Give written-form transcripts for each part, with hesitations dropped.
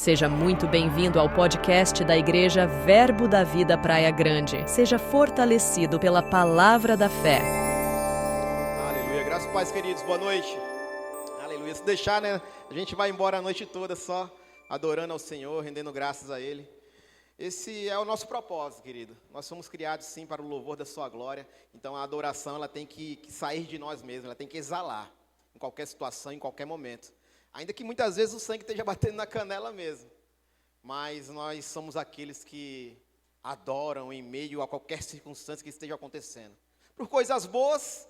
Seja muito bem-vindo ao podcast da Igreja Verbo da Vida Praia Grande. Seja fortalecido pela palavra da fé. Aleluia. Graças a Deus, queridos. Boa noite. Aleluia. Se deixar, né? A gente vai embora a noite toda só adorando ao Senhor, rendendo graças a Ele. Esse é o nosso propósito, querido. Nós somos criados, sim, para o louvor da sua glória. Então, a adoração, ela tem que sair de nós mesmos. Ela tem que exalar em qualquer situação, em qualquer momento. Ainda que muitas vezes o sangue esteja batendo na canela mesmo. Mas nós somos aqueles que adoram em meio a qualquer circunstância que esteja acontecendo. Por coisas boas,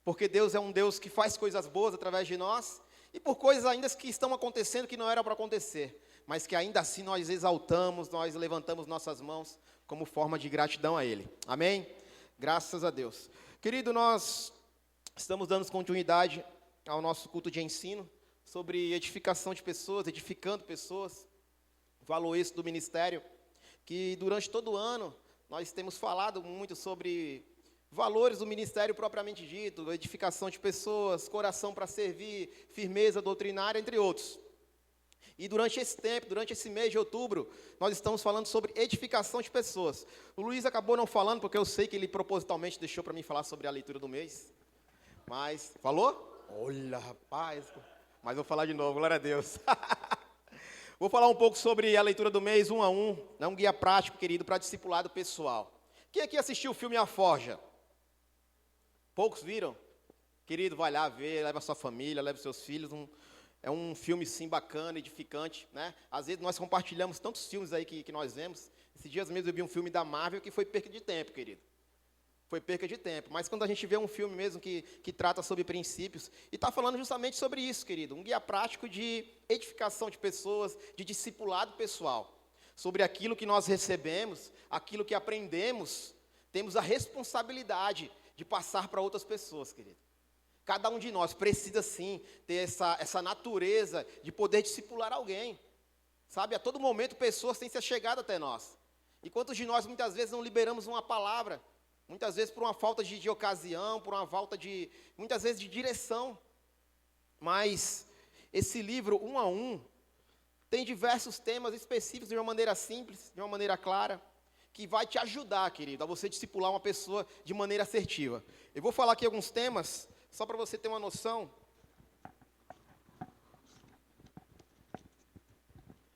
porque Deus é um Deus que faz coisas boas através de nós. E por coisas ainda que estão acontecendo que não era para acontecer. Mas que ainda assim nós exaltamos, nós levantamos nossas mãos como forma de gratidão a Ele. Amém? Graças a Deus. Querido, nós estamos dando continuidade ao nosso culto de ensino sobre edificação de pessoas, edificando pessoas, valor esse do ministério, que durante todo o ano nós temos falado muito sobre valores do ministério propriamente dito, edificação de pessoas, coração para servir, firmeza doutrinária, entre outros. E durante esse tempo, durante esse mês de outubro, nós estamos falando sobre edificação de pessoas. O Luiz acabou não falando, porque eu sei que ele propositalmente deixou para mim falar sobre a leitura do mês. Mas, falou? Olha, rapaz... Mas vou falar de novo, glória a Deus. Vou falar um pouco sobre a leitura do mês 1 a 1, né, um guia prático, querido, para discipulado pessoal. Quem aqui assistiu o filme A Forja? Poucos viram? Querido, vai lá ver, leva a sua família, leva os seus filhos. É um filme, sim, bacana, edificante, né? Às vezes nós compartilhamos tantos filmes aí que nós vemos. Esses dias mesmo eu vi um filme da Marvel que foi perca de tempo, querido. Foi perca de tempo, mas quando a gente vê um filme mesmo que trata sobre princípios, e está falando justamente sobre isso, querido, um guia prático de edificação de pessoas, de discipulado pessoal, sobre aquilo que nós recebemos, aquilo que aprendemos, temos a responsabilidade de passar para outras pessoas, querido. Cada um de nós precisa sim ter essa natureza de poder discipular alguém, sabe? A todo momento pessoas têm se achegado até nós, e quantos de nós muitas vezes não liberamos uma palavra, muitas vezes por uma falta de ocasião, por uma falta muitas vezes de direção. Mas esse livro, 1 a 1, tem diversos temas específicos de uma maneira simples, de uma maneira clara, que vai te ajudar, querido, a você discipular uma pessoa de maneira assertiva. Eu vou falar aqui alguns temas, só para você ter uma noção.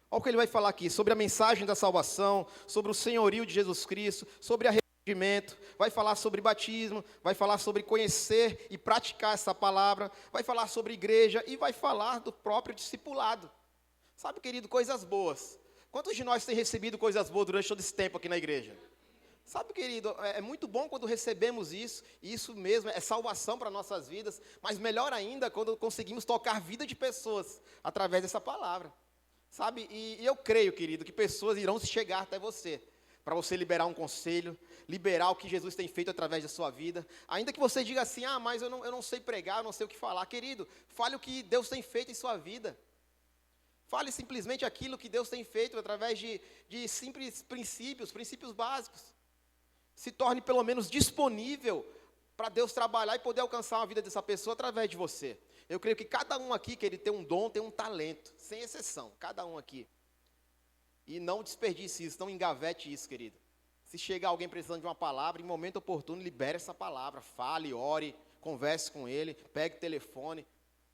Olha o que ele vai falar aqui, sobre a mensagem da salvação, sobre o senhorio de Jesus Cristo, sobre a vai falar sobre batismo, vai falar sobre conhecer e praticar essa palavra, vai falar sobre igreja e vai falar do próprio discipulado. Sabe, querido, coisas boas. Quantos de nós têm recebido coisas boas durante todo esse tempo aqui na igreja? Sabe, querido, é muito bom quando recebemos isso, e isso mesmo é salvação para nossas vidas, mas melhor ainda quando conseguimos tocar a vida de pessoas através dessa palavra. Sabe, e eu creio, querido, que pessoas irão chegar até você, para você liberar um conselho, liberar o que Jesus tem feito através da sua vida. Ainda que você diga assim, mas eu não sei pregar, eu não sei o que falar. Querido, fale o que Deus tem feito em sua vida. Fale simplesmente aquilo que Deus tem feito através de simples princípios básicos. Se torne pelo menos disponível para Deus trabalhar e poder alcançar a vida dessa pessoa através de você. Eu creio que cada um aqui, querido, tem um dom, tem um talento, sem exceção, cada um aqui. E não desperdice isso, não engavete isso, querido. Se chegar alguém precisando de uma palavra, em momento oportuno, libere essa palavra. Fale, ore, converse com ele, pegue o telefone,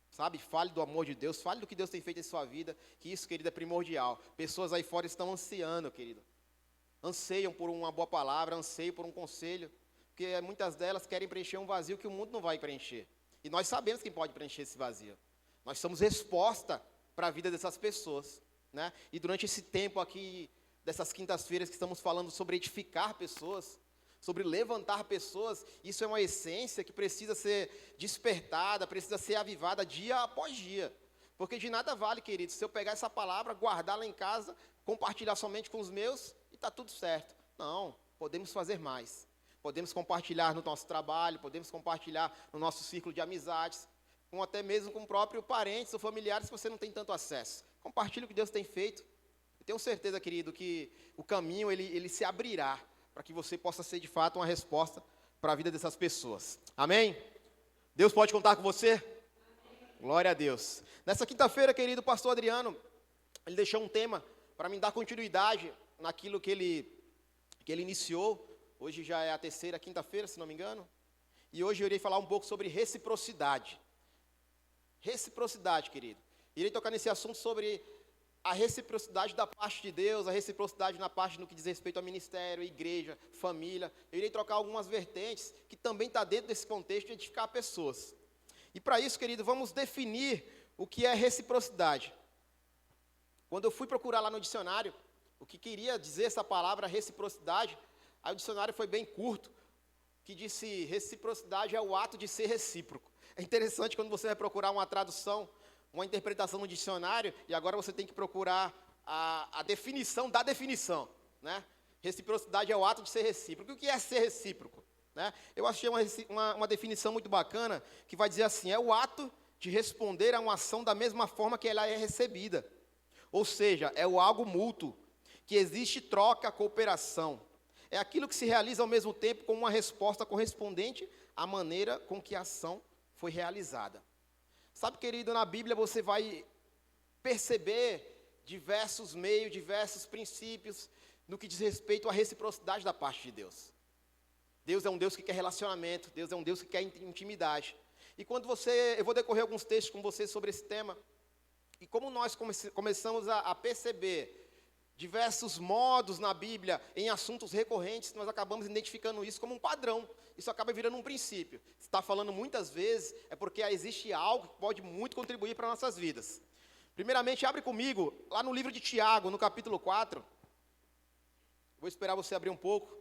sabe? Fale do amor de Deus, fale do que Deus tem feito em sua vida, que isso, querido, é primordial. Pessoas aí fora estão ansiando, querido. Anseiam por uma boa palavra, anseiam por um conselho, porque muitas delas querem preencher um vazio que o mundo não vai preencher. E nós sabemos quem pode preencher esse vazio. Nós somos resposta para a vida dessas pessoas, né? E durante esse tempo aqui, dessas quintas-feiras que estamos falando sobre edificar pessoas, sobre levantar pessoas, isso é uma essência que precisa ser despertada, precisa ser avivada dia após dia. Porque de nada vale, querido, se eu pegar essa palavra, guardá-la em casa, compartilhar somente com os meus e está tudo certo. Não, podemos fazer mais. Podemos compartilhar no nosso trabalho, podemos compartilhar no nosso círculo de amizades, ou até mesmo com próprios parentes ou familiares se você não tem tanto acesso. Compartilhe o que Deus tem feito. Tenho certeza, querido, que o caminho ele se abrirá para que você possa ser, de fato, uma resposta para a vida dessas pessoas. Amém? Deus pode contar com você? Amém. Glória a Deus. Nessa quinta-feira, querido pastor Adriano, ele deixou um tema para me dar continuidade naquilo que ele iniciou. Hoje já é a terceira, quinta-feira, se não me engano. E hoje eu irei falar um pouco sobre reciprocidade. Reciprocidade, querido. Irei tocar nesse assunto sobre a reciprocidade da parte de Deus, a reciprocidade na parte no que diz respeito ao ministério, igreja, família. Eu irei trocar algumas vertentes que também está dentro desse contexto de edificar pessoas. E para isso, querido, vamos definir o que é reciprocidade. Quando eu fui procurar lá no dicionário o que queria dizer essa palavra reciprocidade, aí o dicionário foi bem curto, que disse reciprocidade é o ato de ser recíproco. É interessante quando você vai procurar uma tradução, uma interpretação no dicionário, e agora você tem que procurar a definição da definição, né? Reciprocidade é o ato de ser recíproco. E o que é ser recíproco? Né? Eu achei uma definição muito bacana, que vai dizer assim, é o ato de responder a uma ação da mesma forma que ela é recebida. Ou seja, é o algo mútuo, que existe troca, cooperação. É aquilo que se realiza ao mesmo tempo com uma resposta correspondente à maneira com que a ação foi realizada. Sabe, querido, na Bíblia você vai perceber diversos meios, diversos princípios no que diz respeito à reciprocidade da parte de Deus. Deus é um Deus que quer relacionamento, Deus é um Deus que quer intimidade. E quando eu vou decorrer alguns textos com você sobre esse tema, e como nós começamos a perceber diversos modos na Bíblia, em assuntos recorrentes, nós acabamos identificando isso como um padrão. Isso acaba virando um princípio. Se está falando muitas vezes, é porque existe algo que pode muito contribuir para nossas vidas. Primeiramente, abre comigo, lá no livro de Tiago, no capítulo 4. Vou esperar você abrir um pouco.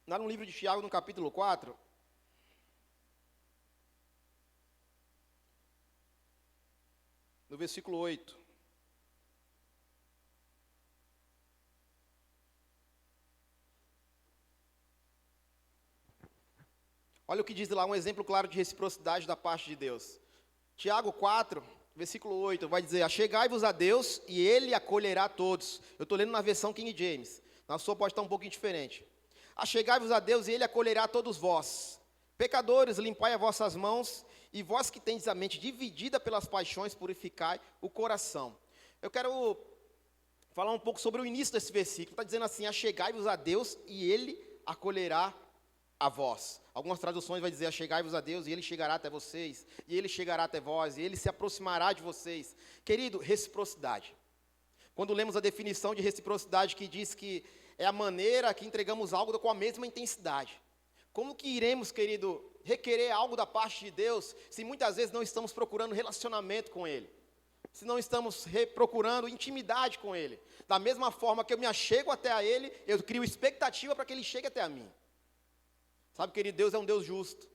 Lá no livro de Tiago, no capítulo 4... no versículo 8. Olha o que diz lá, um exemplo claro de reciprocidade da parte de Deus. Tiago 4, versículo 8, vai dizer, achegai-vos a Deus e Ele acolherá todos. Eu estou lendo na versão King James, na sua pode estar um pouquinho diferente. Achegai-vos a Deus e Ele acolherá todos vós. Pecadores, limpai as vossas mãos, e vós que tendes a mente dividida pelas paixões, purificai o coração. Eu quero falar um pouco sobre o início desse versículo. Está dizendo assim, achegai-vos a Deus e Ele acolherá a vós. Algumas traduções vai dizer, achegai-vos a Deus e Ele chegará até vocês, e Ele chegará até vós, e Ele se aproximará de vocês. Querido, reciprocidade. Quando lemos a definição de reciprocidade que diz que é a maneira que entregamos algo com a mesma intensidade. Como que iremos, querido, requerer algo da parte de Deus, se muitas vezes não estamos procurando relacionamento com Ele? Se não estamos procurando intimidade com Ele? Da mesma forma que eu me achego até a Ele, eu crio expectativa para que Ele chegue até a mim. Sabe, querido, Deus é um Deus justo.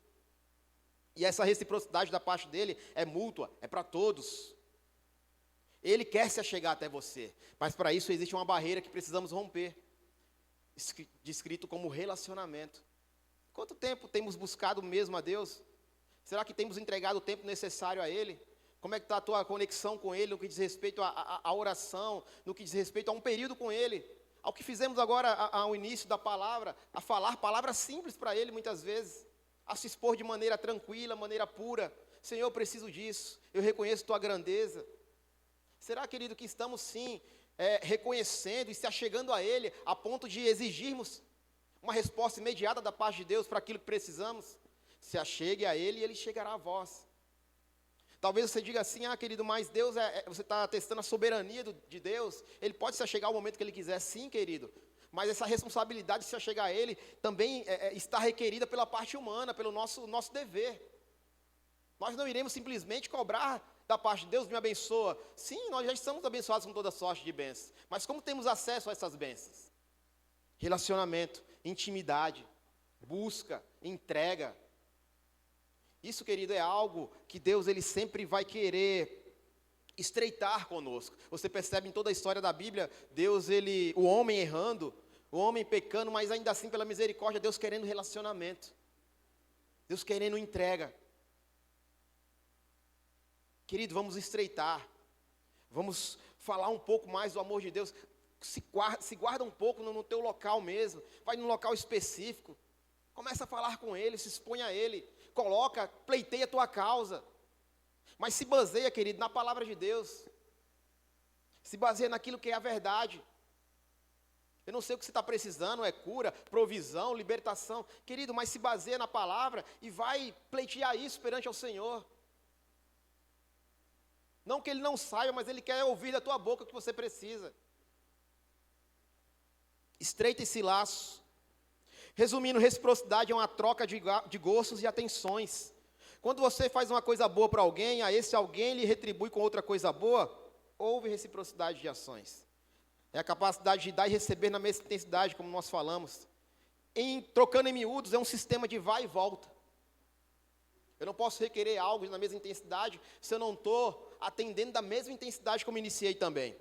E essa reciprocidade da parte dEle é mútua, é para todos. Ele quer se achegar até você, mas para isso existe uma barreira que precisamos romper, descrito como relacionamento. Quanto tempo temos buscado mesmo a Deus? Será que temos entregado o tempo necessário a Ele? Como é que está a tua conexão com Ele, no que diz respeito à oração, no que diz respeito a um período com Ele? Ao que fizemos agora ao início da palavra, a falar palavras simples para Ele muitas vezes, a se expor de maneira tranquila, maneira pura. Senhor, eu preciso disso, eu reconheço Tua grandeza. Será, querido, que estamos sim reconhecendo e se achegando a Ele, a ponto de exigirmos uma resposta imediata da parte de Deus para aquilo que precisamos? Se achegue a Ele e Ele chegará a vós. Talvez você diga assim, querido, mas Deus, você está testando a soberania de Deus, Ele pode se achegar ao momento que Ele quiser. Sim, querido, mas essa responsabilidade de se achegar a Ele também está requerida pela parte humana, pelo nosso dever. Nós não iremos simplesmente cobrar da parte de Deus, me abençoa. Sim, nós já estamos abençoados com toda sorte de bênçãos, mas como temos acesso a essas bênçãos? Relacionamento, intimidade, busca, entrega. Isso, querido, é algo que Deus ele sempre vai querer estreitar conosco. Você percebe em toda a história da Bíblia, Deus, o homem errando, o homem pecando, mas ainda assim pela misericórdia, Deus querendo relacionamento. Deus querendo entrega. Querido, vamos estreitar. Vamos falar um pouco mais do amor de Deus. Se guarda um pouco no teu local mesmo. Vai num local específico. Começa a falar com Ele, se expõe a Ele. coloca, pleiteia a tua causa. Mas se baseia, querido, na palavra de Deus. Se baseia naquilo que é a verdade. Eu não sei o que você está precisando, é cura, provisão, libertação. Querido, mas se baseia na palavra e vai pleitear isso perante ao Senhor. Não que Ele não saiba, mas Ele quer ouvir da tua boca o que você precisa. Estreita esse laço. Resumindo, reciprocidade é uma troca de gostos e atenções. Quando você faz uma coisa boa para alguém, a esse alguém lhe retribui com outra coisa boa, houve reciprocidade de ações. É a capacidade de dar e receber na mesma intensidade, como nós falamos. Trocando em miúdos, é um sistema de vai e volta. Eu não posso requerer algo na mesma intensidade se eu não estou atendendo da mesma intensidade como iniciei também.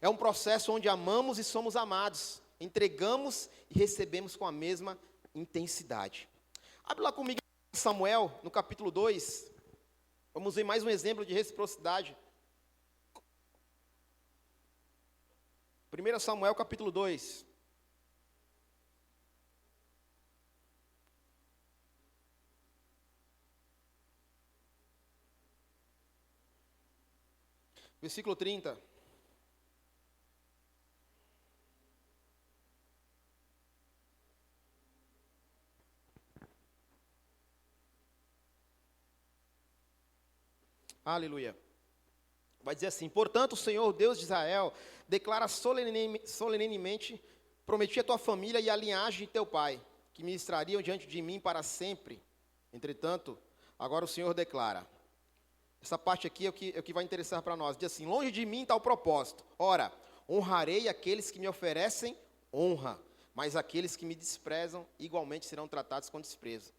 É um processo onde amamos e somos amados. Entregamos e recebemos com a mesma intensidade. Abre lá comigo em Samuel, no capítulo 2. Vamos ver mais um exemplo de reciprocidade. 1 Samuel, capítulo 2. Versículo 30. Aleluia. Vai dizer assim: portanto, o Senhor Deus de Israel declara solenemente: prometi a tua família e a linhagem de teu pai, que ministrariam diante de mim para sempre. Entretanto, agora o Senhor declara. Essa parte aqui é o que vai interessar para nós. Diz assim: longe de mim está o propósito. Ora, honrarei aqueles que me oferecem honra, mas aqueles que me desprezam igualmente serão tratados com desprezo.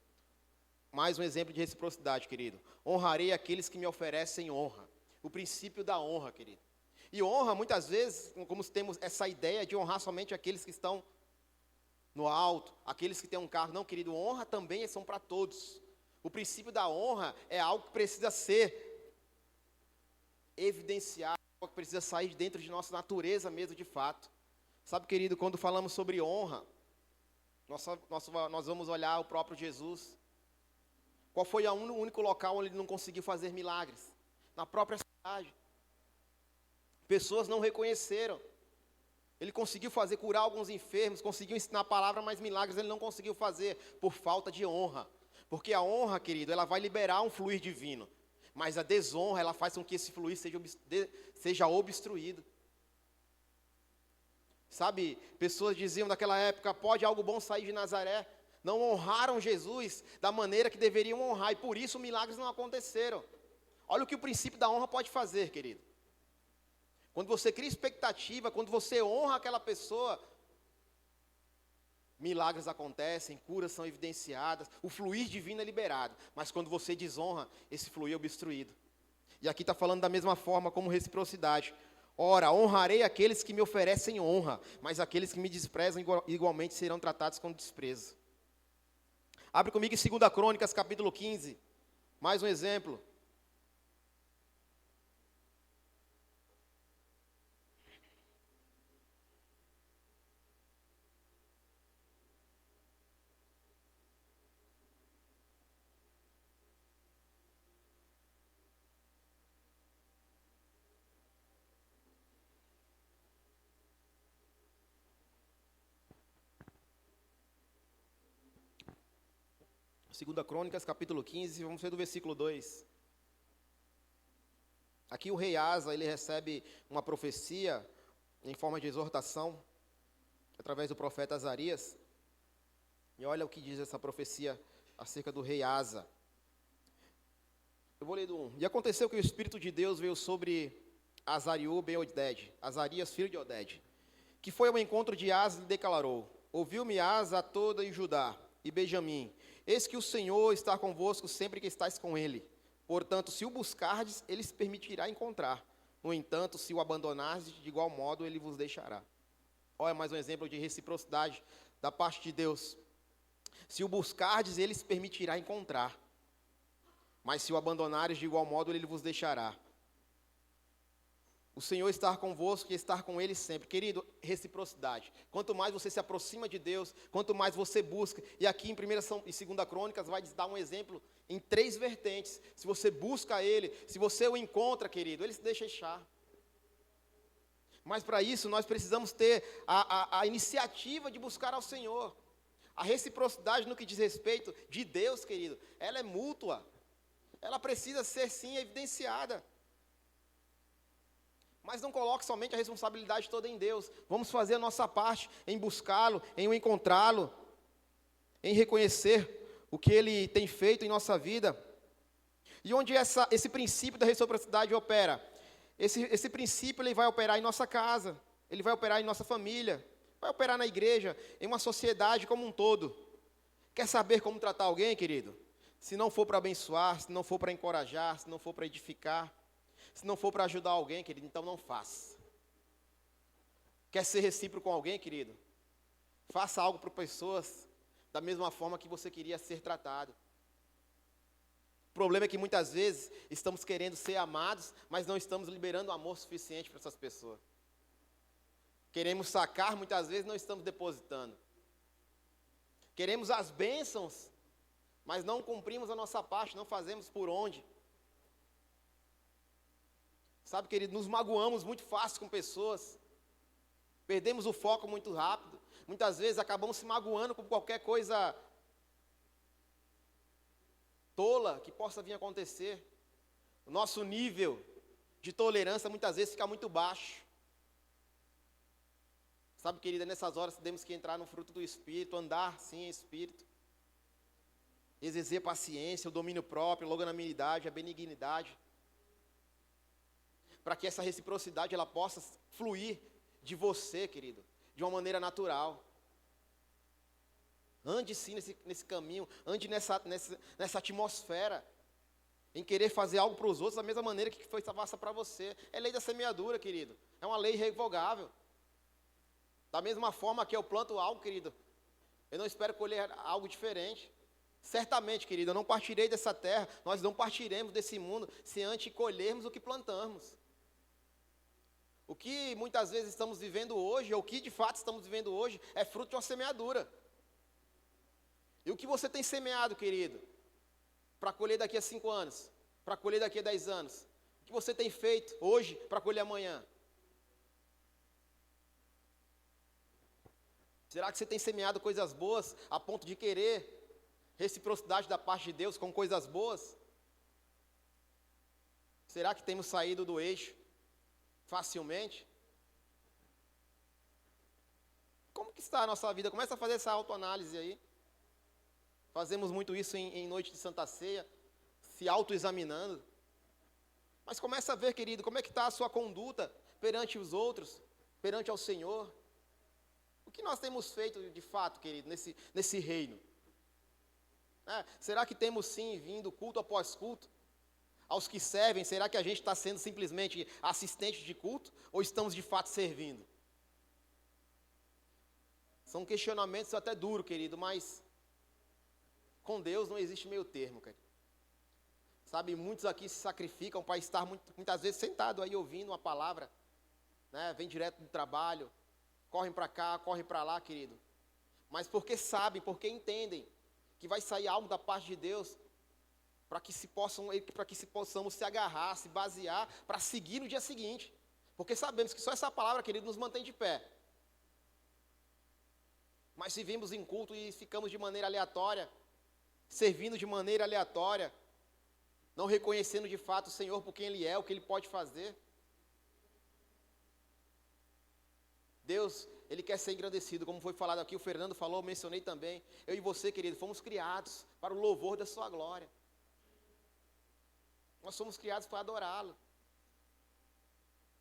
Mais um exemplo de reciprocidade, querido. Honrarei aqueles que me oferecem honra. O princípio da honra, querido. E honra, muitas vezes, como temos essa ideia de honrar somente aqueles que estão no alto, aqueles que têm um carro. Não, querido, honra também são para todos. O princípio da honra é algo que precisa ser evidenciado, algo que precisa sair de dentro de nossa natureza mesmo, de fato. Sabe, querido, quando falamos sobre honra, nós vamos olhar o próprio Jesus. Qual foi o único local onde ele não conseguiu fazer milagres? Na própria cidade. Pessoas não reconheceram. Ele conseguiu curar alguns enfermos, conseguiu ensinar a palavra, mas milagres ele não conseguiu fazer por falta de honra. Porque a honra, querido, ela vai liberar um fluir divino. Mas a desonra, ela faz com que esse fluir seja obstruído. Sabe, pessoas diziam naquela época: pode algo bom sair de Nazaré? Não honraram Jesus da maneira que deveriam honrar, e por isso milagres não aconteceram. Olha o que o princípio da honra pode fazer, querido. Quando você cria expectativa, quando você honra aquela pessoa, milagres acontecem, curas são evidenciadas, o fluir divino é liberado. Mas quando você desonra, esse fluir é obstruído. E aqui está falando da mesma forma como reciprocidade. Ora, honrarei aqueles que me oferecem honra, mas aqueles que me desprezam igualmente serão tratados com desprezo. Abre comigo em 2 Crônicas, capítulo 15. Mais um exemplo. Segunda Crônicas, capítulo 15, vamos ver do versículo 2. Aqui o rei Asa, ele recebe uma profecia em forma de exortação, através do profeta Azarias. E olha o que diz essa profecia acerca do rei Asa. Eu vou ler do 1. E aconteceu que o Espírito de Deus veio sobre Azariú ben-Oded, Azarias, filho de Oded, que foi ao encontro de Asa e lhe declarou: ouviu-me Asa toda em Judá e Benjamim, eis que o Senhor está convosco sempre que estáis com ele. Portanto, se o buscardes, ele se permitirá encontrar. No entanto, se o abandonardes, de igual modo ele vos deixará. Olha mais um exemplo de reciprocidade da parte de Deus. Se o buscardes, ele se permitirá encontrar. Mas se o abandonares, de igual modo ele vos deixará. o Senhor estar convosco e estar com Ele sempre. Querido, reciprocidade. Quanto mais você se aproxima de Deus, quanto mais você busca. E aqui em 1 e 2 Crônicas vai dar um exemplo em 3 vertentes. Se você busca Ele, se você o encontra, querido, Ele se deixa achar. Mas para isso nós precisamos ter a iniciativa de buscar ao Senhor. A reciprocidade no que diz respeito de Deus, querido, ela é mútua. Ela precisa ser sim evidenciada. Mas não coloque somente a responsabilidade toda em Deus. Vamos fazer a nossa parte em buscá-lo, em o encontrá-lo, em reconhecer o que Ele tem feito em nossa vida. E onde esse princípio da reciprocidade opera? Esse princípio ele vai operar em nossa casa, ele vai operar em nossa família, vai operar na igreja, em uma sociedade como um todo. Quer saber como tratar alguém, querido? Se não for para abençoar, se não for para encorajar, se não for para edificar, se não for para ajudar alguém, querido, então não faça. Quer ser recíproco com alguém, querido? Faça algo para pessoas da mesma forma que você queria ser tratado. O problema é que muitas vezes estamos querendo ser amados, mas não estamos liberando amor suficiente para essas pessoas. Queremos sacar, muitas vezes não estamos depositando. Queremos as bênçãos, mas não cumprimos a nossa parte, não fazemos por onde. Sabe, querido, nos magoamos muito fácil com pessoas. Perdemos o foco muito rápido. Muitas vezes acabamos se magoando com qualquer coisa tola que possa vir a acontecer. O nosso nível de tolerância muitas vezes fica muito baixo. Sabe, querida, nessas horas temos que entrar no fruto do Espírito, andar sim em Espírito. Exercer paciência, o domínio próprio, a longanimidade, a benignidade. Para que essa reciprocidade ela possa fluir de você, querido, de uma maneira natural. Ande sim nesse caminho, ande nessa atmosfera, em querer fazer algo para os outros da mesma maneira que foi faça para você. É lei da semeadura, querido, é uma lei irrevogável. Da mesma forma que eu planto algo, querido, eu não espero colher algo diferente. Certamente, querido, eu não partirei dessa terra, nós não partiremos desse mundo, se antes colhermos o que plantamos. O que muitas vezes estamos vivendo hoje, ou o que de fato estamos vivendo hoje, é fruto de uma semeadura. E o que você tem semeado, querido, para colher daqui a 5 anos, para colher daqui a 10 anos? O que você tem feito hoje para colher amanhã? Será que você tem semeado coisas boas a ponto de querer reciprocidade da parte de Deus com coisas boas? Será que temos saído do eixo facilmente? Como que está a nossa vida? Começa a fazer essa autoanálise aí. Fazemos muito isso em noite de Santa Ceia, se autoexaminando. Mas começa a ver, querido, como é que está a sua conduta perante os outros, perante ao Senhor. O que nós temos feito de fato, querido, nesse reino? Será que temos sim vindo culto após culto? Aos que servem, será que a gente está sendo simplesmente assistente de culto? Ou estamos de fato servindo? São questionamentos até duros, querido, mas com Deus não existe meio termo, querido. Sabe, muitos aqui se sacrificam para estar muitas vezes sentado aí ouvindo uma palavra, né? Vem direto do trabalho, correm para cá, correm para lá, querido. Mas porque sabem, porque entendem que vai sair algo da parte de Deus, para que possamos se agarrar, se basear, para seguir no dia seguinte. Porque sabemos que só essa palavra, querido, nos mantém de pé. Mas se vimos em culto e ficamos de maneira aleatória, servindo de maneira aleatória, não reconhecendo de fato o Senhor por quem Ele é, o que Ele pode fazer. Deus, Ele quer ser engrandecido, como foi falado aqui, o Fernando falou, eu mencionei também. Eu e você, querido, fomos criados para o louvor da sua glória. Nós somos criados para adorá-lo,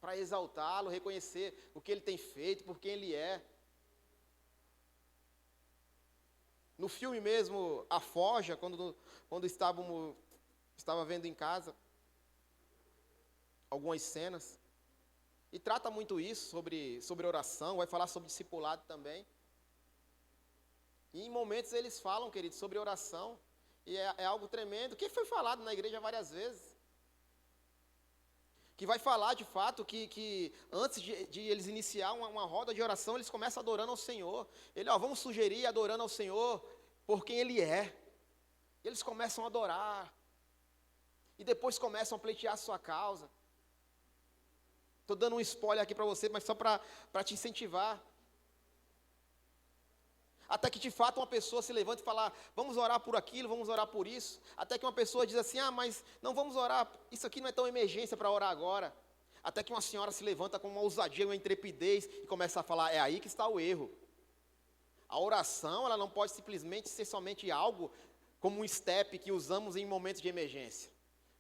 para exaltá-lo, reconhecer o que Ele tem feito, por quem Ele é. No filme mesmo, A Forja, quando estava vendo em casa algumas cenas, e trata muito isso, sobre oração, vai falar sobre discipulado também. E em momentos eles falam, querido, sobre oração, e é algo tremendo, que foi falado na igreja várias vezes. que vai falar de fato que antes de eles iniciar uma roda de oração, eles começam adorando ao Senhor. Vamos sugerir adorando ao Senhor por quem Ele é. Eles começam a adorar. E depois começam a pleitear a sua causa. Estou dando um spoiler aqui para você, mas só para te incentivar. Até que de fato uma pessoa se levanta e fala, vamos orar por aquilo, vamos orar por isso. Até que uma pessoa diz assim, mas não vamos orar, isso aqui não é tão emergência para orar agora. Até que uma senhora se levanta com uma ousadia, uma intrepidez e começa a falar, é aí que está o erro. A oração, ela não pode simplesmente ser somente algo como um step que usamos em momentos de emergência.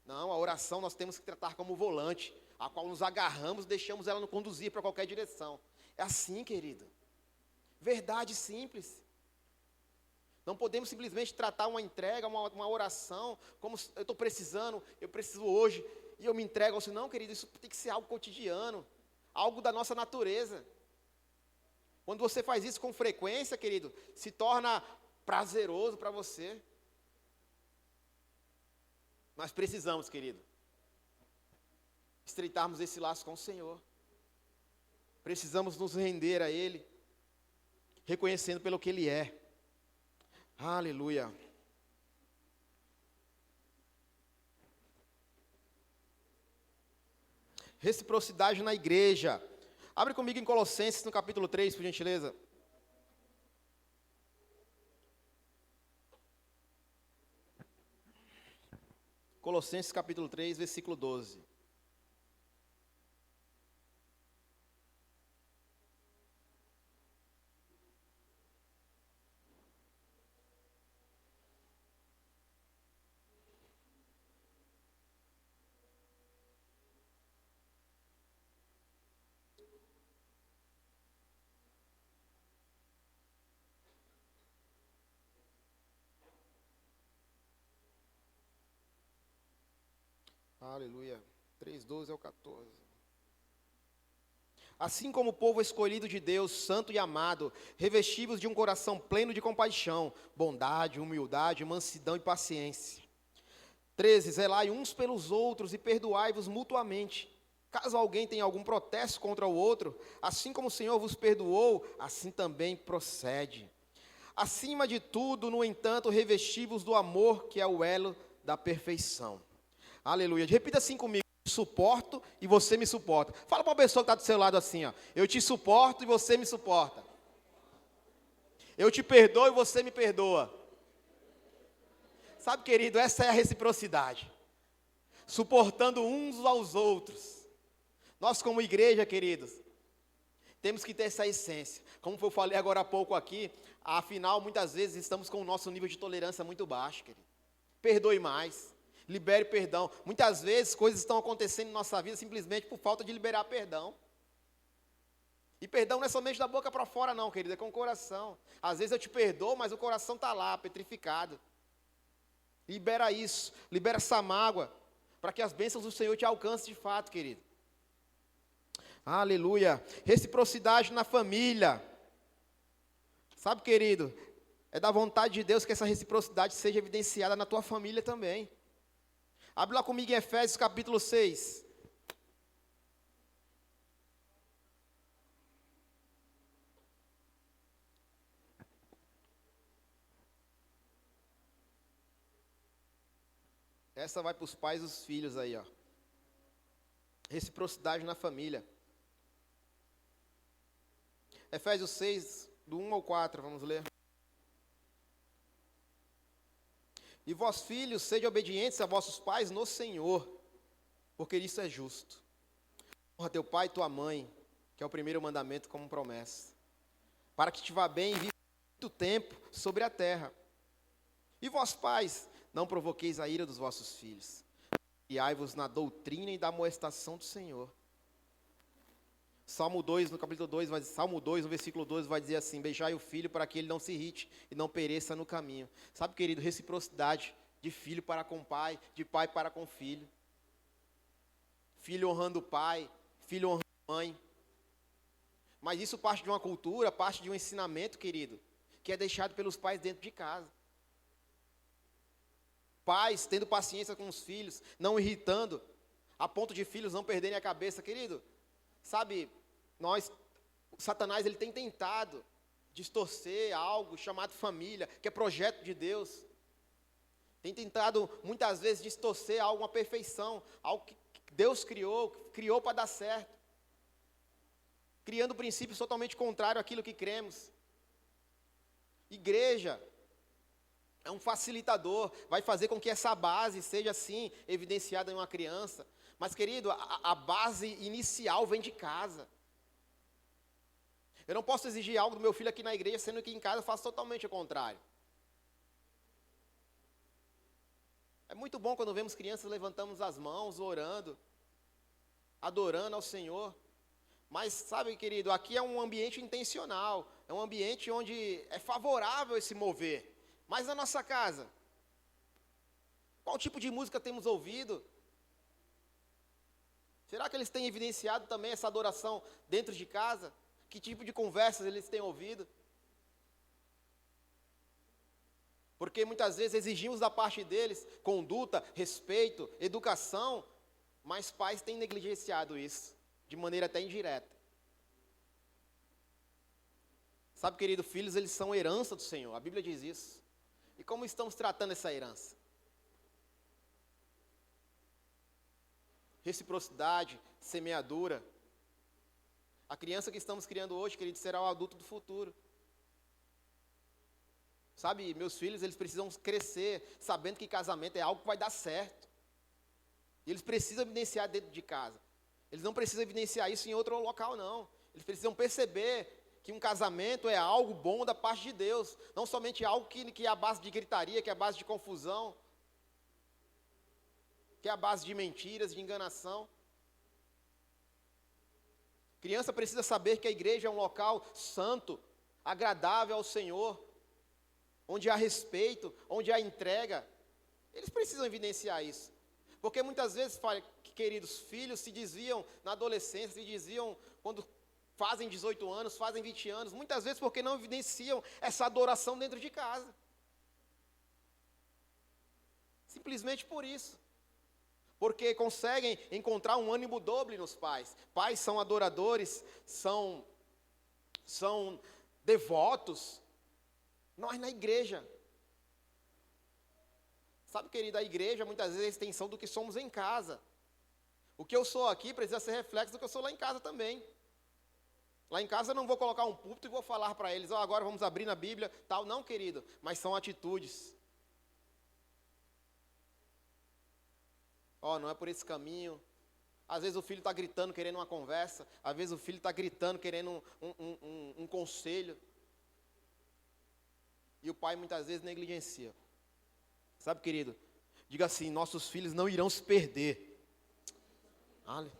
Não, a oração nós temos que tratar como volante, a qual nos agarramos e deixamos ela nos conduzir para qualquer direção. É assim, querido. Verdade simples. Não podemos simplesmente tratar uma entrega, uma oração, como eu estou precisando, eu preciso hoje, e eu me entrego ao Senhor. Não, querido, isso tem que ser algo cotidiano, algo da nossa natureza. Quando você faz isso com frequência, querido, se torna prazeroso para você. Nós precisamos, querido, estreitarmos esse laço com o Senhor. Precisamos nos render a Ele, reconhecendo pelo que Ele é. Aleluia. Reciprocidade na igreja. Abre comigo em Colossenses, no capítulo 3, por gentileza. Colossenses, capítulo 3, versículo 12. Aleluia. 3:12 ao 14. Assim como o povo escolhido de Deus, santo e amado, revestivos de um coração pleno de compaixão, bondade, humildade, mansidão e paciência. 13. Zelai uns pelos outros e perdoai-vos mutuamente. Caso alguém tenha algum protesto contra o outro, assim como o Senhor vos perdoou, assim também procede. Acima de tudo, no entanto, revesti-vos do amor, que é o elo da perfeição. Aleluia. Repita assim comigo. Suporto e você me suporta. Fala para uma pessoa que está do seu lado assim, ó. Eu te suporto e você me suporta. Eu te perdoo e você me perdoa. Sabe, querido, essa é a reciprocidade. Suportando uns aos outros. Nós como igreja, queridos, temos que ter essa essência. Como eu falei agora há pouco aqui, afinal, muitas vezes estamos com o nosso nível de tolerância muito baixo, querido. Perdoe mais. Libere perdão. Muitas vezes coisas estão acontecendo em nossa vida simplesmente por falta de liberar perdão. E perdão não é somente da boca para fora não, querido, é com o coração. Às vezes eu te perdoo, mas o coração está lá, petrificado. Libera isso, libera essa mágoa, para que as bênçãos do Senhor te alcancem de fato, querido. Aleluia. Reciprocidade na família. Sabe, querido, é da vontade de Deus que essa reciprocidade seja evidenciada na tua família também. Abre lá comigo em Efésios capítulo 6. Essa vai para os pais e os filhos aí, ó. Reciprocidade na família. Efésios 6, do 1 ao 4, vamos ler. E vós, filhos, sede obedientes a vossos pais no Senhor, porque isso é justo. Honra teu pai e tua mãe, que é o primeiro mandamento como promessa, para que te vá bem e viva muito tempo sobre a terra. E vós, pais, não provoqueis a ira dos vossos filhos, criai-vos na doutrina e da amoestação do Senhor. Salmo 2, no capítulo 2, Salmo 2, no versículo 12, vai dizer assim: beijai o filho para que ele não se irrite e não pereça no caminho. Sabe, querido, reciprocidade de filho para com pai, de pai para com filho. Filho honrando o pai, filho honrando a mãe. Mas isso parte de uma cultura, parte de um ensinamento, querido, que é deixado pelos pais dentro de casa. Pais tendo paciência com os filhos, não irritando. a ponto de filhos não perderem a cabeça, querido. Sabe, Satanás, ele tem tentado distorcer algo chamado família, que é projeto de Deus. Tem tentado, muitas vezes, distorcer algo, uma perfeição, algo que Deus criou para dar certo. Criando princípios totalmente contrários àquilo que cremos. Igreja é um facilitador, vai fazer com que essa base seja assim, evidenciada em uma criança. Mas, querido, a base inicial vem de casa. Eu não posso exigir algo do meu filho aqui na igreja, sendo que em casa eu faço totalmente o contrário. É muito bom quando vemos crianças levantamos as mãos, orando, adorando ao Senhor. Mas, sabe, querido, aqui é um ambiente intencional, é um ambiente onde é favorável esse mover. Mas na nossa casa, qual tipo de música temos ouvido? Será que eles têm evidenciado também essa adoração dentro de casa? Que tipo de conversas eles têm ouvido? Porque muitas vezes exigimos da parte deles conduta, respeito, educação, mas pais têm negligenciado isso, de maneira até indireta. Sabe, querido, filhos, eles são herança do Senhor, a Bíblia diz isso. E como estamos tratando essa herança? Reciprocidade, semeadura. A criança que estamos criando hoje, querido, será o adulto do futuro. Sabe, meus filhos, eles precisam crescer sabendo que casamento é algo que vai dar certo. E eles precisam evidenciar dentro de casa. Eles não precisam evidenciar isso em outro local, não. Eles precisam perceber que um casamento é algo bom da parte de Deus. Não somente algo que é a base de gritaria, que é a base de confusão, que é a base de mentiras, de enganação. Criança precisa saber que a igreja é um local santo, agradável ao Senhor, onde há respeito, onde há entrega. Eles precisam evidenciar isso. Porque muitas vezes, queridos, filhos se desviam na adolescência, se desviam quando fazem 18 anos, fazem 20 anos, muitas vezes porque não evidenciam essa adoração dentro de casa. Simplesmente por isso. Porque conseguem encontrar um ânimo doble nos pais. Pais são adoradores, são devotos. Nós na igreja. Sabe, querido, a igreja muitas vezes é a extensão do que somos em casa. O que eu sou aqui precisa ser reflexo do que eu sou lá em casa também. Lá em casa eu não vou colocar um púlpito e vou falar para eles, agora vamos abrir na Bíblia, tal. Não, querido, mas são atitudes. Não é por esse caminho. Às vezes o filho está gritando, querendo uma conversa. Às vezes o filho está gritando, querendo um conselho. E o pai muitas vezes negligencia. Sabe, querido? Diga assim, nossos filhos não irão se perder.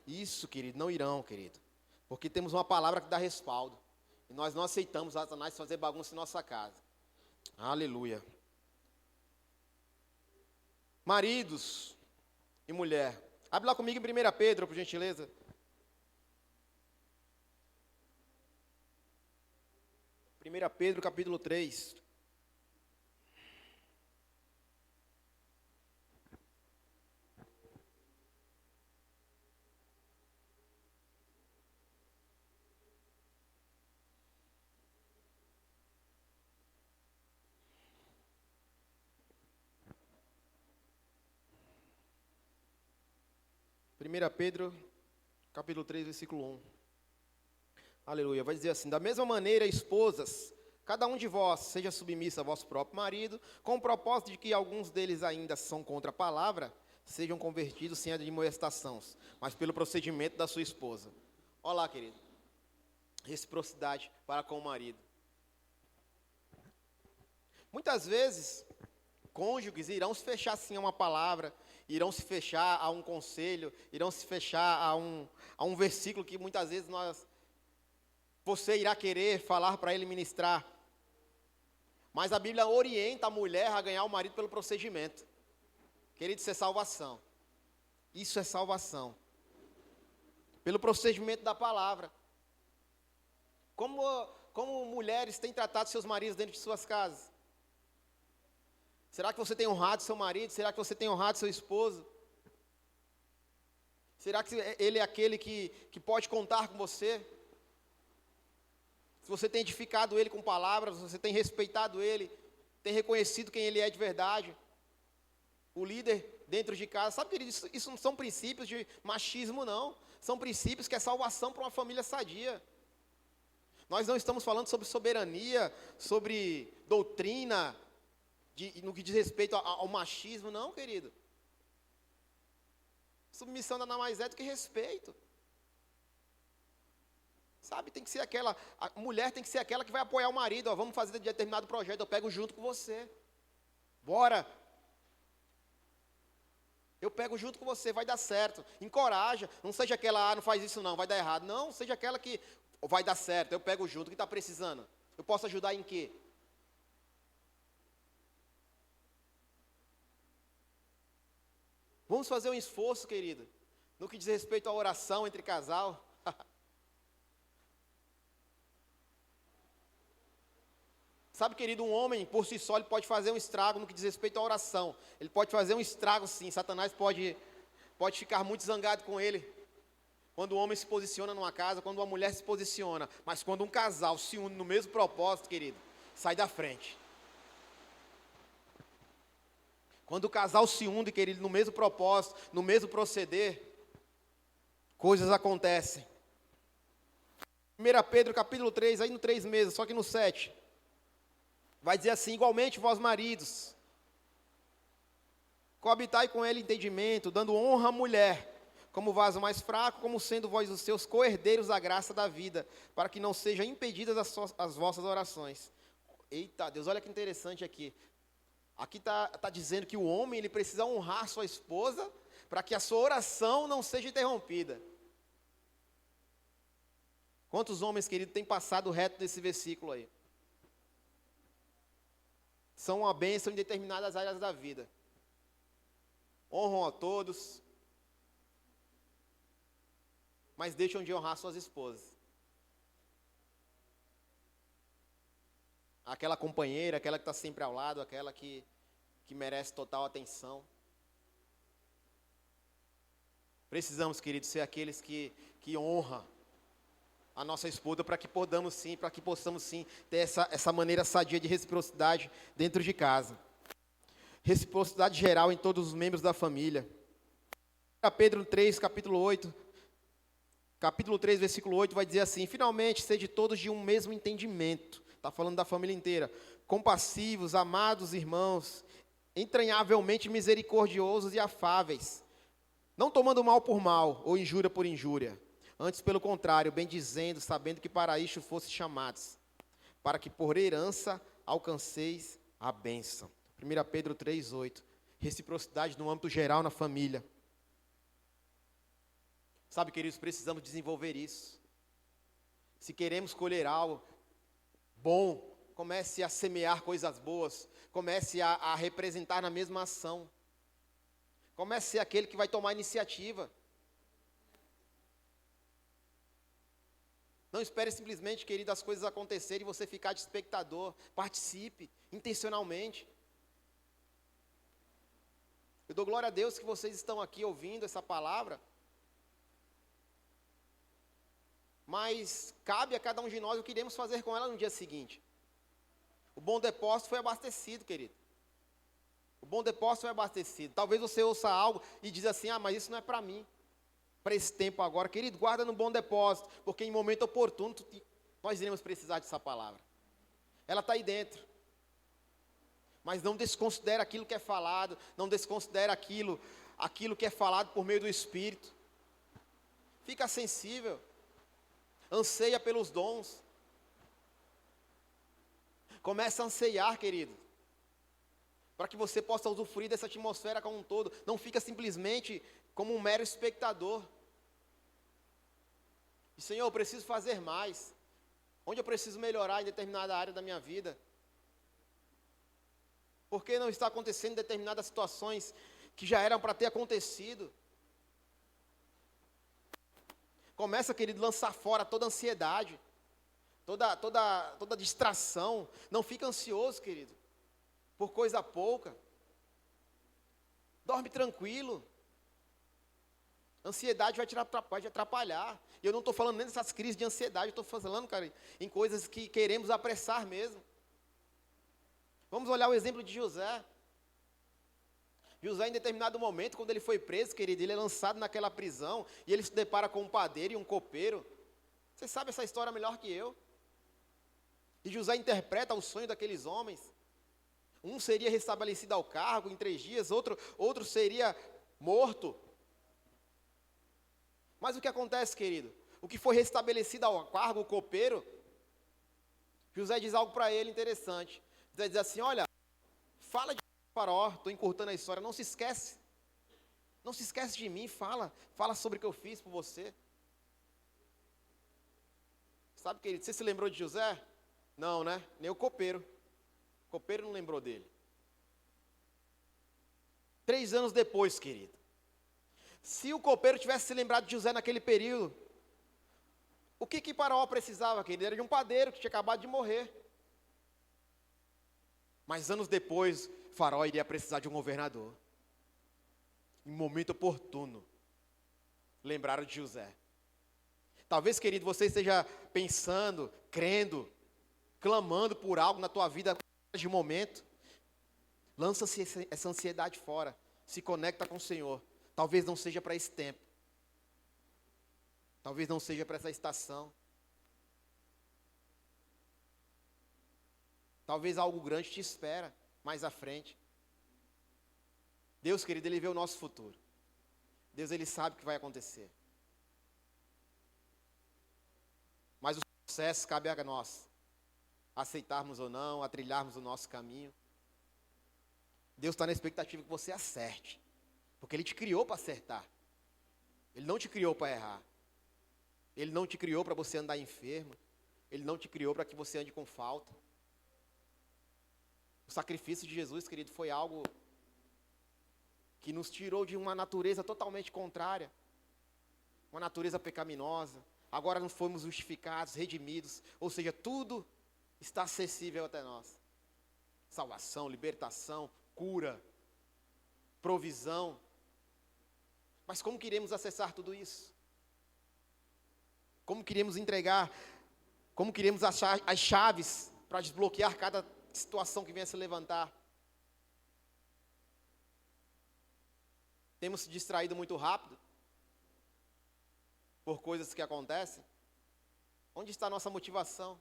Isso, querido, não irão, querido. Porque temos uma palavra que dá respaldo. E nós não aceitamos Satanás fazer bagunça em nossa casa. Aleluia. Maridos e mulher. Abre lá comigo em 1 Pedro, por gentileza. 1 Pedro, capítulo 3. Pedro, capítulo 3, versículo 1. Aleluia. Vai dizer assim: da mesma maneira, esposas, cada um de vós seja submissa a vosso próprio marido, com o propósito de que alguns deles ainda são contra a palavra, sejam convertidos sem admoestação, mas pelo procedimento da sua esposa. Olha lá, querido. Reciprocidade para com o marido. Muitas vezes, cônjuges irão se fechar sim a uma palavra, irão se fechar a um conselho, irão se fechar a um versículo que muitas vezes você irá querer falar para ele ministrar. Mas a Bíblia orienta a mulher a ganhar o marido pelo procedimento. Querido, isso é salvação. Isso é salvação. Pelo procedimento da palavra. Como mulheres têm tratado seus maridos dentro de suas casas? Será que você tem honrado seu marido? Será que você tem honrado seu esposo? Será que ele é aquele que pode contar com você? Se você tem edificado ele com palavras, se você tem respeitado ele, tem reconhecido quem ele é de verdade. O líder dentro de casa, sabe, querido, isso não são princípios de machismo, não. São princípios que é salvação para uma família sadia. Nós não estamos falando sobre soberania, sobre doutrina, no que diz respeito ao machismo, não, querido. Submissão nada mais é do que respeito. Sabe, tem que ser a mulher tem que ser aquela que vai apoiar o marido. Ó, vamos fazer determinado projeto, eu pego junto com você. Bora. Eu pego junto com você, vai dar certo. Encoraja, não seja aquela, não faz isso não, vai dar errado. Não, seja aquela que vai dar certo, eu pego junto. O que está precisando? Eu posso ajudar em quê? Vamos fazer um esforço, querido, no que diz respeito à oração entre casal. Sabe, querido, um homem, por si só, ele pode fazer um estrago no que diz respeito à oração. Ele pode fazer um estrago, sim. Satanás pode ficar muito zangado com ele. Quando o homem se posiciona numa casa, quando uma mulher se posiciona. Mas quando um casal se une no mesmo propósito, querido, sai da frente. Quando o casal se une, querido, no mesmo propósito, no mesmo proceder, coisas acontecem. 1 Pedro capítulo 3, aí no 3 meses, só que no 7. Vai dizer assim: igualmente vós maridos, coabitai com ele entendimento, dando honra à mulher, como vaso mais fraco, como sendo vós os seus co-herdeiros da graça da vida, para que não sejam impedidas as vossas orações. Eita Deus, olha que interessante aqui. Aqui está dizendo que o homem ele precisa honrar sua esposa, para que a sua oração não seja interrompida. Quantos homens, querido, têm passado reto desse versículo aí? São uma bênção em determinadas áreas da vida. Honram a todos, mas deixam de honrar suas esposas. Aquela companheira, aquela que está sempre ao lado, aquela que merece total atenção. Precisamos, queridos, ser aqueles que honram a nossa esposa, para que possamos sim ter essa maneira sadia de reciprocidade dentro de casa. Reciprocidade geral em todos os membros da família. Pedro 3, capítulo 3, versículo 8, vai dizer assim: finalmente, sede todos de um mesmo entendimento. Está falando da família inteira. Compassivos, amados irmãos, entranhavelmente misericordiosos e afáveis, não tomando mal por mal, ou injúria por injúria. Antes, pelo contrário, bendizendo, sabendo que para isto fosse chamados, para que por herança alcanceis a bênção. 1 Pedro 3, 8. Reciprocidade no âmbito geral na família. Sabe, queridos, precisamos desenvolver isso. Se queremos colher algo bom, comece a semear coisas boas, comece a representar na mesma ação. Comece a ser aquele que vai tomar iniciativa. Não espere simplesmente, querido, as coisas acontecerem e você ficar de espectador. Participe intencionalmente. Eu dou glória a Deus que vocês estão aqui ouvindo essa palavra. Mas cabe a cada um de nós o que iremos fazer com ela no dia seguinte. O bom depósito foi abastecido, querido. O bom depósito foi abastecido. Talvez você ouça algo e diz assim: mas isso não é para mim. Para esse tempo agora, querido, guarda no bom depósito, porque em momento oportuno nós iremos precisar dessa palavra. Ela está aí dentro. Mas não desconsidere aquilo que é falado, não desconsidere aquilo que é falado por meio do Espírito. Fica sensível. Anseia pelos dons. Comece a anseiar, querido, para que você possa usufruir dessa atmosfera como um todo. Não fica simplesmente como um mero espectador. E, Senhor, eu preciso fazer mais. Onde eu preciso melhorar em determinada área da minha vida? Por que não está acontecendo determinadas situações que já eram para ter acontecido? Começa, querido, a lançar fora toda ansiedade, toda distração. Não fica ansioso, querido, por coisa pouca. Dorme tranquilo. Ansiedade vai te atrapalhar. E eu não estou falando nem dessas crises de ansiedade, eu estou falando, cara, em coisas que queremos apressar mesmo. Vamos olhar o exemplo de José. José, em determinado momento, quando ele foi preso, querido, ele é lançado naquela prisão, e ele se depara com um padeiro e um copeiro. Você sabe essa história melhor que eu. E José interpreta o sonho daqueles homens. Um seria restabelecido ao cargo em 3 dias, outro seria morto. Mas o que acontece, querido? O que foi restabelecido ao cargo, o copeiro, José diz algo para ele interessante. José diz assim, olha, fala de Faraó, estou encurtando a história, não se esquece de mim, fala sobre o que eu fiz por você. Sabe, querido, você se lembrou de José? Não, né? Nem o copeiro não lembrou dele. 3 anos depois, querido, se o copeiro tivesse se lembrado de José naquele período, o que Faraó precisava, querido? Era de um padeiro que tinha acabado de morrer. Mas anos depois, Faraó iria precisar de um governador. Em momento oportuno, lembraram de José. Talvez, querido, você esteja pensando, crendo, clamando por algo na tua vida de momento. Lança-se essa ansiedade fora. Se conecta com o Senhor. Talvez não seja para esse tempo. Talvez não seja para essa estação. Talvez algo grande te espera mais à frente. Deus, querido, Ele vê o nosso futuro. Deus, Ele sabe o que vai acontecer. Mas o sucesso cabe a nós. Aceitarmos ou não, a trilharmos o nosso caminho. Deus está na expectativa que você acerte. Porque Ele te criou para acertar. Ele não te criou para errar. Ele não te criou para você andar enfermo. Ele não te criou para que você ande com falta. O sacrifício de Jesus, querido, foi algo que nos tirou de uma natureza totalmente contrária. Uma natureza pecaminosa. Agora nós fomos justificados, redimidos. Ou seja, tudo está acessível até nós. Salvação, libertação, cura, provisão. Mas como queremos acessar tudo isso? Como queremos entregar? Como queremos achar as chaves para desbloquear cada situação que venha se levantar? Temos se distraído muito rápido por coisas que acontecem? Onde está a nossa motivação?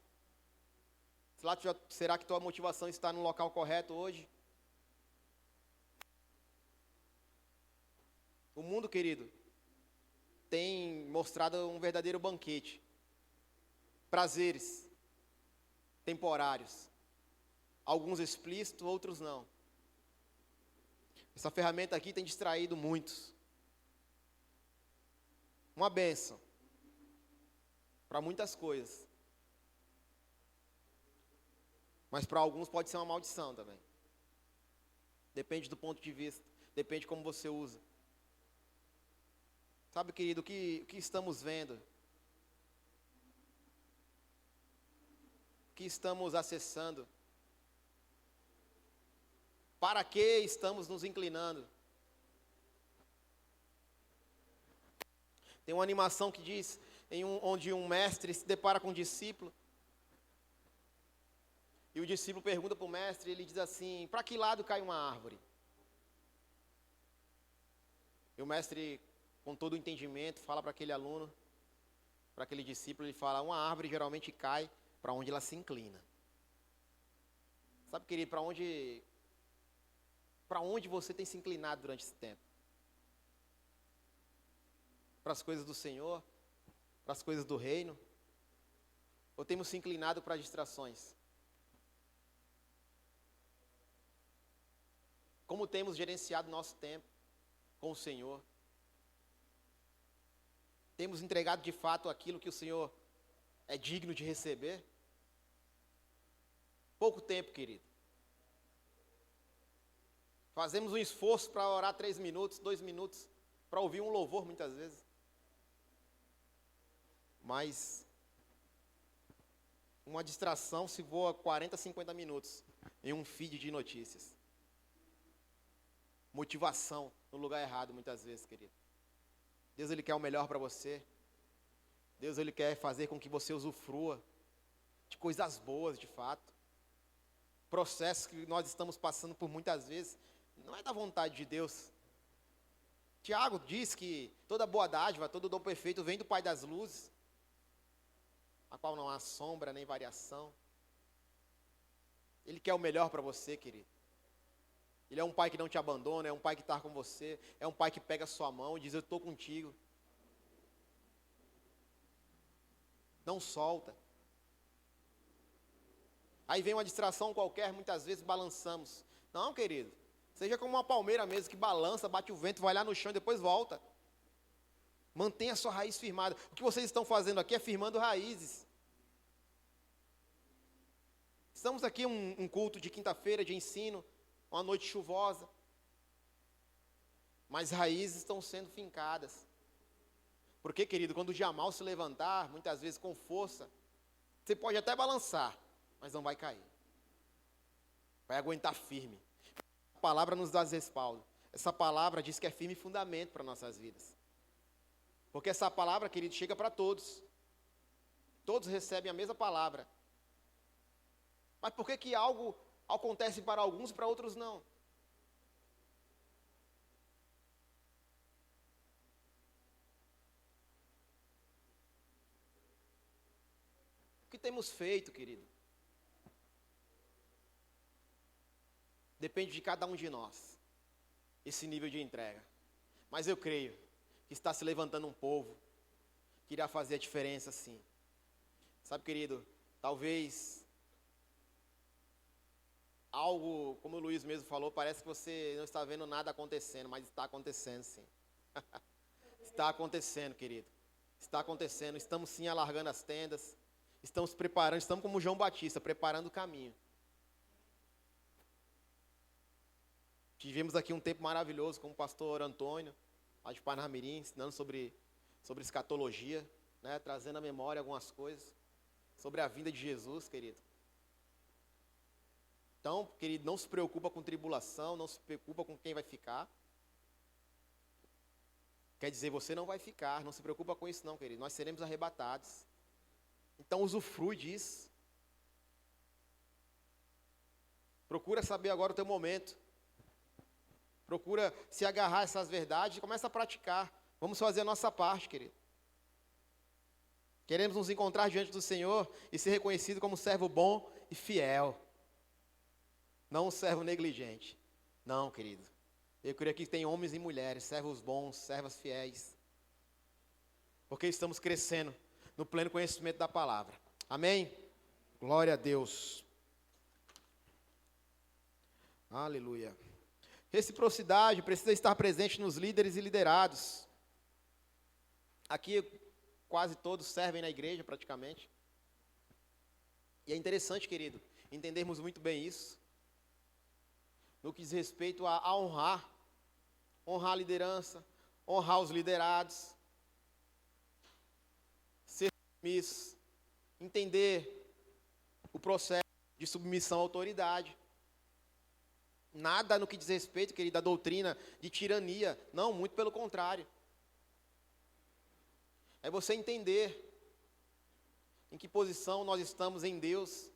Será que tua motivação está no local correto hoje? O mundo, querido, tem mostrado um verdadeiro banquete. Prazeres temporários. Alguns explícitos, outros não. Essa ferramenta aqui tem distraído muitos. Uma bênção para muitas coisas. Mas para alguns pode ser uma maldição também. Depende do ponto de vista. Depende de como você usa. Sabe, querido, o que estamos vendo? O que estamos acessando? Para que estamos nos inclinando? Tem uma animação que diz, onde um mestre se depara com um discípulo, e o discípulo pergunta para o mestre, e ele diz assim, para que lado cai uma árvore? E o mestre, com todo o entendimento, fala para aquele aluno, para aquele discípulo, ele fala, uma árvore geralmente cai para onde ela se inclina. Sabe, querido, para onde você tem se inclinado durante esse tempo? Para as coisas do Senhor? Para as coisas do reino? Ou temos se inclinado para distrações? Como temos gerenciado nosso tempo com o Senhor? Temos entregado de fato aquilo que o Senhor é digno de receber? Pouco tempo, querido. Fazemos um esforço para orar 3 minutos, 2 minutos, para ouvir um louvor muitas vezes. Mas uma distração se voa 40, 50 minutos em um feed de notícias. Motivação no lugar errado muitas vezes, querido. Deus, Ele quer o melhor para você. Deus, Ele quer fazer com que você usufrua de coisas boas, de fato. Processos que nós estamos passando por muitas vezes, não é da vontade de Deus. Tiago diz que toda boa dádiva, todo dom perfeito vem do Pai das luzes, a qual não há sombra nem variação. Ele quer o melhor para você, querido. Ele é um pai que não te abandona, é um pai que está com você, é um pai que pega a sua mão e diz, eu estou contigo. Não solta. Aí vem uma distração qualquer, muitas vezes balançamos. Não, querido, seja como uma palmeira mesmo, que balança, bate o vento, vai lá no chão e depois volta. Mantenha a sua raiz firmada. O que vocês estão fazendo aqui é firmando raízes. Estamos aqui um culto de quinta-feira de ensino, uma noite chuvosa. Mas raízes estão sendo fincadas. Porque, querido, quando o dia mal se levantar, muitas vezes com força, você pode até balançar, mas não vai cair. Vai aguentar firme. A palavra nos dá respaldo. Essa palavra diz que é firme fundamento para nossas vidas. Porque essa palavra, querido, chega para todos. Todos recebem a mesma palavra. Mas por que algo acontece para alguns e para outros não? O que temos feito, querido? Depende de cada um de nós, esse nível de entrega. Mas eu creio que está se levantando um povo que irá fazer a diferença, sim. Sabe, querido, talvez algo, como o Luiz mesmo falou, parece que você não está vendo nada acontecendo, mas está acontecendo, sim. Está acontecendo, querido. Está acontecendo. Estamos, sim, alargando as tendas. Estamos preparando, estamos como João Batista, preparando o caminho. Tivemos aqui um tempo maravilhoso com o pastor Antônio, lá de Parnamirim, ensinando sobre escatologia, né, trazendo à memória algumas coisas, sobre a vinda de Jesus, querido. Então, querido, não se preocupa com tribulação, não se preocupa com quem vai ficar. Quer dizer, você não vai ficar, não se preocupa com isso não, querido. Nós seremos arrebatados. Então, usufrui disso. Procura saber agora o teu momento. Procura se agarrar a essas verdades e começa a praticar. Vamos fazer a nossa parte, querido. Queremos nos encontrar diante do Senhor e ser reconhecido como servo bom e fiel. Não um servo negligente. Não, querido. Eu creio que tem homens e mulheres, servos bons, servas fiéis. Porque estamos crescendo no pleno conhecimento da palavra. Amém? Glória a Deus. Aleluia. Reciprocidade precisa estar presente nos líderes e liderados. Aqui quase todos servem na igreja praticamente. E é interessante, querido, entendermos muito bem isso. No que diz respeito a honrar a liderança, honrar os liderados, ser submisso, entender o processo de submissão à autoridade. Nada no que diz respeito, querido, à doutrina de tirania, não, muito pelo contrário. É você entender em que posição nós estamos em Deus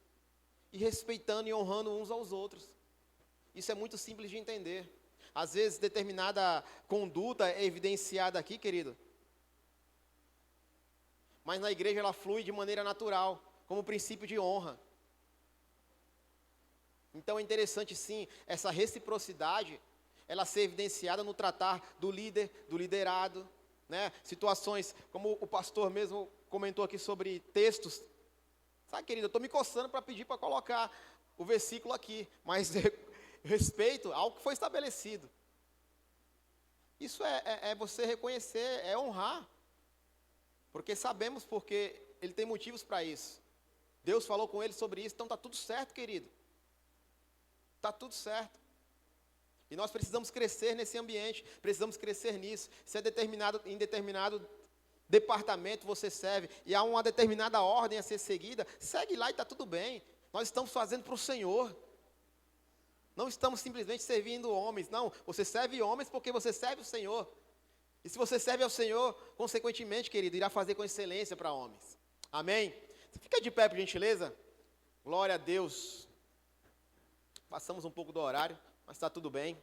e respeitando e honrando uns aos outros. Isso é muito simples de entender. Às vezes, determinada conduta é evidenciada aqui, querido. Mas na igreja ela flui de maneira natural, como princípio de honra. Então é interessante, sim, essa reciprocidade, ela ser evidenciada no tratar do líder, do liderado, né? Situações, como o pastor mesmo comentou aqui sobre textos. Sabe, querido, eu estou me coçando para pedir para colocar o versículo aqui, mas respeito ao que foi estabelecido. Isso é você reconhecer, é honrar. Porque sabemos porque ele tem motivos para isso. Deus falou com ele sobre isso, então está tudo certo, querido. Está tudo certo. E nós precisamos crescer nesse ambiente, precisamos crescer nisso. Se é em determinado departamento você serve, e há uma determinada ordem a ser seguida, segue lá e está tudo bem. Nós estamos fazendo para o Senhor. Não estamos simplesmente servindo homens, não. Você serve homens porque você serve o Senhor. E se você serve ao Senhor, consequentemente, querido, irá fazer com excelência para homens. Amém? Você fica de pé, por gentileza? Glória a Deus. Passamos um pouco do horário, mas está tudo bem.